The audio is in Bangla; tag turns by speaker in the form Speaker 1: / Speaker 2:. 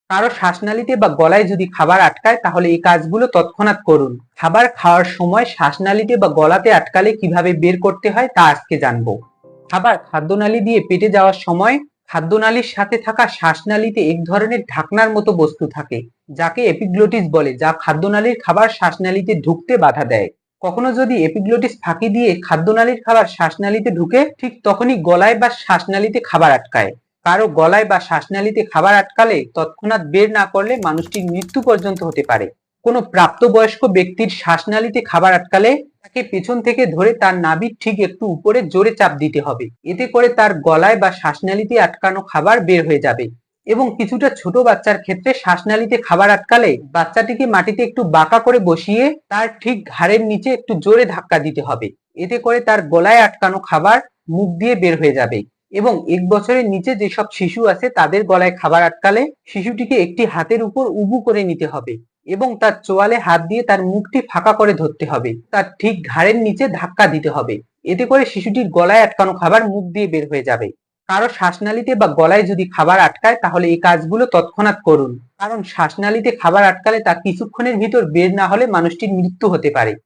Speaker 1: কারো শ্বাসনালীতে বা গলায় যদি খাবার আটকায় তাহলে এই কাজগুলো তৎক্ষণাৎ করুন। খাবার খাওয়ার সময় শ্বাসনালীতে বা গলাতে আটকালে কিভাবে বের করতে হয় তা আজকে জানবো। খাবার খাদ্যনালী দিয়ে পেটে যাওয়ার সময় খাদ্যনালীর সাথে থাকা শ্বাসনালীতে এক ধরনের ঢাকনার মতো বস্তু থাকে, যাকে এপিগ্লোটিস বলে, যা খাদ্যনালীর খাবার শ্বাসনালীতে ঢুকতে বাধা দেয়। কখনো যদি এপিগ্লোটিস ফাঁকি দিয়ে খাদ্যনালীর খাবার শ্বাসনালীতে ঢুকে, ঠিক তখনই গলায় বা শ্বাসনালীতে খাবার আটকায়। কারো গলায় বা শ্বাসনালীতে খাবার আটকালে তৎক্ষণাৎ বের না করলে মানুষটির মৃত্যু পর্যন্ত হতে পারে। কোনো প্রাপ্তবয়স্ক ব্যক্তির শ্বাসনালীতে খাবার আটকালে তাকে পেছন থেকে ধরে তার নাভির ঠিক একটু উপরে জোরে চাপ দিতে হবে। এতে করে তার গলায় বা শ্বাসনালীতে আটকানো খাবার বের হয়ে যাবে। এবং কিছুটা ছোট বাচ্চার ক্ষেত্রে শ্বাসনালীতে খাবার আটকালে বাচ্চাটিকে মাটিতে একটু বাঁকা করে বসিয়ে তার ঠিক ঘাড়ের নিচে একটু জোরে ধাক্কা দিতে হবে। এতে করে তার গলায় আটকানো খাবার মুখ দিয়ে বের হয়ে যাবে। এবং 1 বছরের নিচে যেসব শিশু আছে তাদের গলায় খাবার আটকালে শিশুটিকে একটি হাতের উপর উবু করে নিতে হবে এবং তার চোয়ালে হাত দিয়ে তার মুখটি ফাঁকা করে ধরতে হবে। তার ঠিক ঘাড়ের নিচে ধাক্কা দিতে হবে। এতে করে শিশুটির গলায় আটকানো খাবার মুখ দিয়ে বের হয়ে যাবে। কারো শ্বাসনালীতে বা গলায় যদি খাবার আটকায় তাহলে এই কাজগুলো তৎক্ষণাৎ করুন, কারণ শ্বাসনালীতে খাবার আটকালে তা কিছুক্ষণের ভিতর বের না হলে মানুষটির মৃত্যু হতে পারে।